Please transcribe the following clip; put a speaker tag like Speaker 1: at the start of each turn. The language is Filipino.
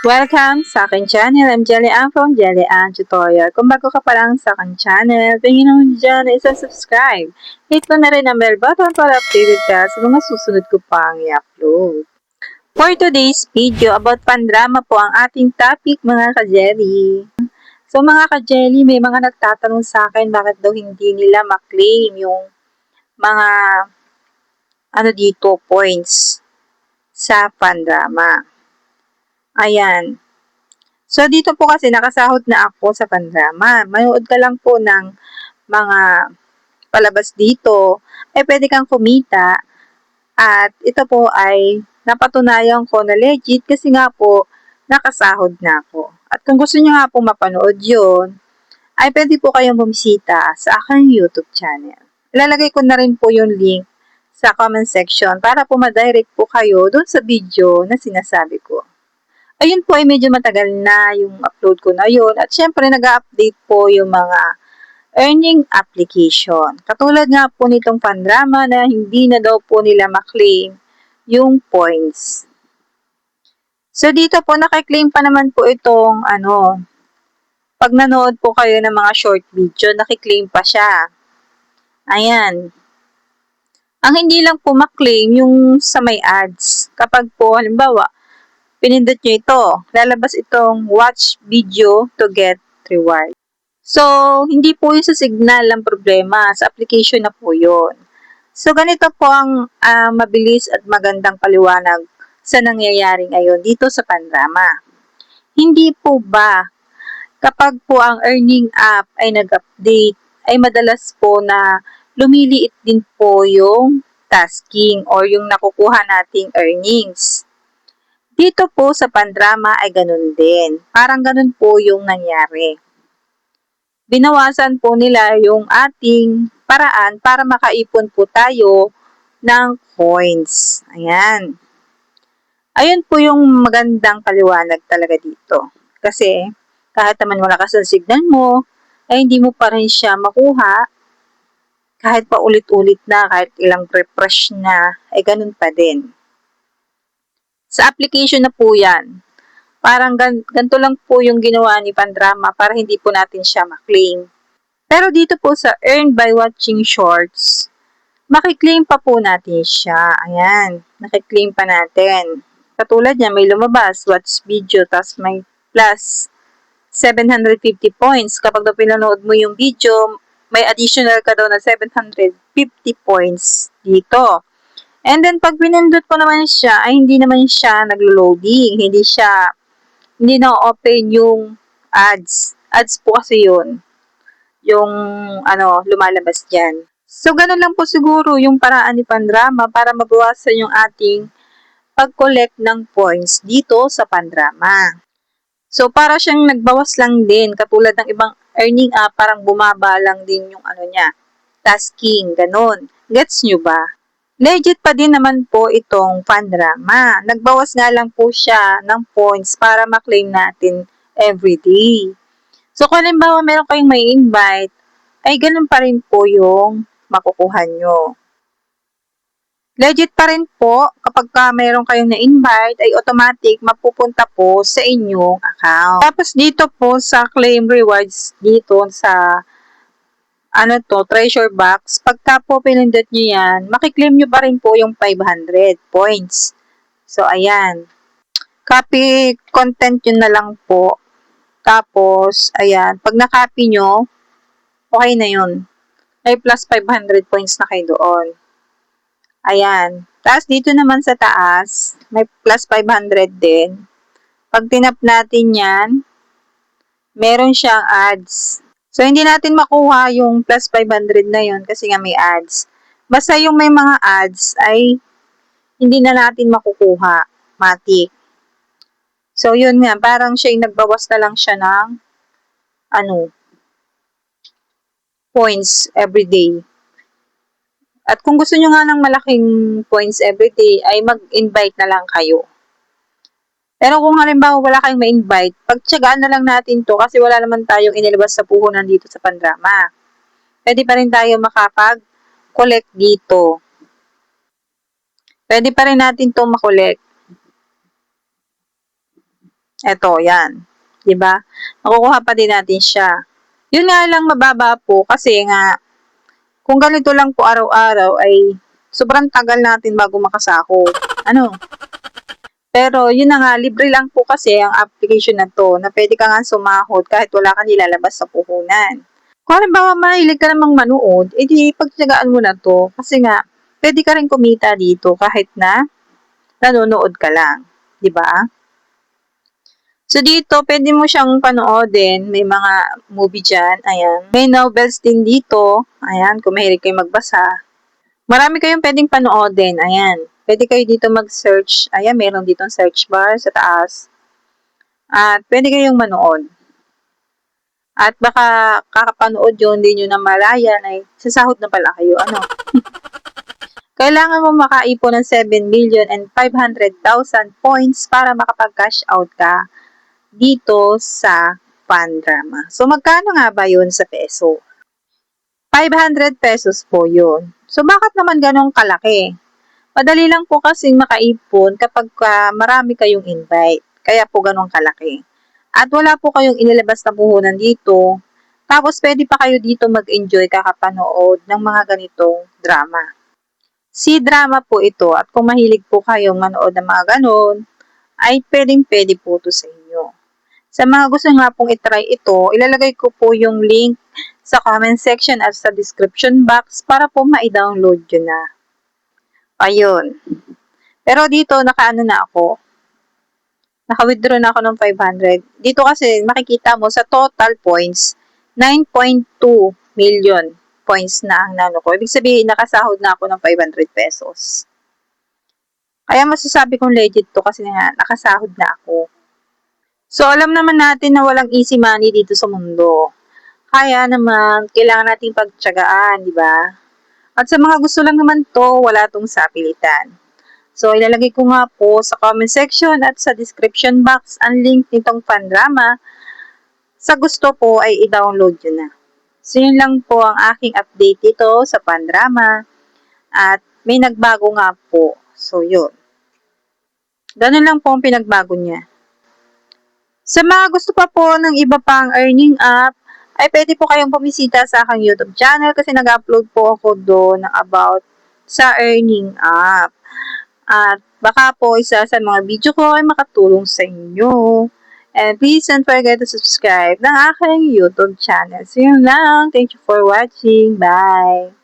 Speaker 1: Welcome sa aking channel. I'm Jelly Ann from Jelly Ann Tutorial. Kung bago ka pa lang sa aking channel, tingin naman dyan na isa-subscribe. Hit mo na rin ang bell button para updated ka sa mga susunod ko pang i-upload. For today's video about pandrama po ang ating topic mga ka-jelly. So mga ka-jelly, may mga nagtatanong sa akin bakit daw hindi nila maklaim yung mga points sa pandrama. Ayan. So, dito po kasi nakasahod na ako sa pandrama. Manood ka lang po ng mga palabas dito, pwede kang kumita. At ito po ay napatunayan ko na legit kasi nga po nakasahod na ako. At kung gusto niyo nga po mapanood yun, ay pwede po kayong bumisita sa aking YouTube channel. Ilalagay ko na rin po yung link sa comment section para po ma-direct po kayo doon sa video na sinasabi ko. Ayun po ay medyo matagal na yung upload ko na yun. At syempre nag-update po yung mga earning application. Katulad nga po nitong pandrama na hindi na daw po nila maklaim yung points. So dito po nakiklaim pa naman po itong pag nanood po kayo ng mga short video, nakiklaim pa siya. Ayan. Ang hindi lang po maklaim yung sa may ads. Kapag po halimbawa pinindot nyo ito, lalabas itong watch video to get reward. So, hindi po yung sa signal ang problema. Sa application na po yun. So, ganito po ang mabilis at magandang paliwanag sa nangyayari ngayon dito sa Pandrama. Hindi po ba kapag po ang earning app ay nag-update, ay madalas po na lumiliit din po yung tasking or yung nakukuha nating earnings. Dito po sa pandrama ay ganun din. Parang ganun po yung nangyari. Binawasan po nila yung ating paraan para makaipon po tayo ng coins. Ayan. Ayun po yung magandang paliwanag talaga dito. Kasi kahit naman malakas ang signal mo, ay hindi mo pa rin siya makuha. Kahit pa ulit-ulit na, kahit ilang refresh na, ay ganun pa din. Sa application na po yan. Parang ganito lang po yung ginawa ni Pandrama para hindi po natin siya maklaim. Pero dito po sa Earn by Watching Shorts, makiklaim pa po natin siya. Ayan, nakiklaim pa natin. Katulad niya, may lumabas, watch video, tapos may plus 750 points. Kapag na pinanood mo yung video, may additional ka daw na 750 points dito. And then, pag pinindot ko naman siya, ay hindi naman siya naglo-loading. Hindi na-open yung ads. Ads po kasi yun. Yung, lumalabas dyan. So, ganun lang po siguro yung paraan ni Pandrama para mabawasan yung ating pag-collect ng points dito sa Pandrama. So, para siyang nagbawas lang din. Katulad ng ibang earning app, parang bumaba lang din yung tasking. Ganun. Gets nyo ba? Legit pa din naman po itong Pandrama. Nagbawas nga lang po siya ng points para maklaim natin everyday. So, kung halimbawa meron kayong may invite, ay ganun pa rin po yung makukuha nyo. Legit pa rin po, kapag meron kayong na-invite, ay automatic mapupunta po sa inyong account. Tapos dito po sa claim rewards, dito sa treasure box, pagka po pinindot nyo yan, makiklaim nyo pa rin po yung 500 points. So, ayan. Copy content yun na lang po. Tapos, ayan. Pag na-copy nyo, okay na yun. May plus 500 points na kayo doon. Ayan. Tapos, dito naman sa taas, may plus 500 din. Pag tinap natin yan, meron siyang ads. So, hindi natin makuha yung plus 500 na yun kasi nga may ads. Basta yung may mga ads ay hindi na natin makukuha. Matik. So, yun nga. Parang siya yung nagbawas na lang siya ng points everyday. At kung gusto nyo nga ng malaking points everyday, ay mag-invite na lang kayo. Pero kung halimbawa wala kayong ma-invite, pagtsagaan na lang natin to kasi wala naman tayong inilabas sa puhunan dito sa Pandrama. Pwede pa rin tayo makapag-collect dito. Pwede pa rin natin to makolect. Eto, yan. 'Di ba? Makukuha pa din natin siya. Yun nga lang mababa po kasi nga kung ganito lang po araw-araw ay sobrang tagal natin bago makasahod. Ano? Pero yun na nga, libre lang po kasi ang application na to na pwede ka nga sumahod kahit wala kang nilalabas sa puhunan. Kung halimbawa mahilig ka namang manood, edi pagtyagaan mo na to kasi nga pwede ka rin kumita dito kahit na nanonood ka lang. 'Di ba? So, dito, pwede mo siyang panoodin. May mga movie dyan. Ayan. May novels din dito. Ayan, kung mahilig kayo magbasa. Marami kayong pwedeng panoodin. Ayan. Pwede kayo dito mag-search. Ayan, meron ditong search bar sa taas. At pwede kayong manood. At baka kakapanood yun, hindi nyo na malaya na sasahod na pala kayo. Ano? Kailangan mo makaipon ng 7,500,000 points para makapag-cash out ka dito sa Pandrama. So, magkano nga ba yun sa peso? 500 pesos po yun. So, bakit naman ganong kalaki? Madali lang po kasing makaipon kapag marami kayong invite. Kaya po ganong kalaki. At wala po kayong inilabas na puhunan dito. Tapos, pwede pa kayo dito mag-enjoy kakapanood ng mga ganitong drama. C-drama po ito. At kung mahilig po kayong manood ng mga ganon, ay pwedeng-pwede po ito sa inyo. Sa mga gusto nga pong itry ito, ilalagay ko po yung link sa comment section at sa description box para po ma-download nyo na. Ayun. Pero dito, nakaano na ako. Naka-withdraw na ako ng 500. Dito kasi, makikita mo sa total points, 9.2 million points na ang nano ko. Ibig sabihin, nakasahod na ako ng 500 pesos. Kaya masasabi kong legit to kasi nga, nakasahod na ako. So, alam naman natin na walang easy money dito sa mundo. Kaya naman, kailangan nating pagtiyagaan, di ba? At sa mga gusto lang naman to, wala tong sapilitan. So, ilalagay ko nga po sa comment section at sa description box ang link nitong Pandrama. Sa gusto po ay i-download nyo na. So, yun lang po ang aking update dito sa Pandrama. At may nagbago nga po. So, yun. Ganun lang po ang pinagbago niya. Sa mga gusto pa po ng iba pang earning app, ay pwede po kayong bumisita sa aking YouTube channel kasi nag-upload po ako doon about sa earning app. At baka po isa sa mga video ko ay makatulong sa inyo. And please don't forget to subscribe ng aking YouTube channel. So yun lang. Thank you for watching. Bye!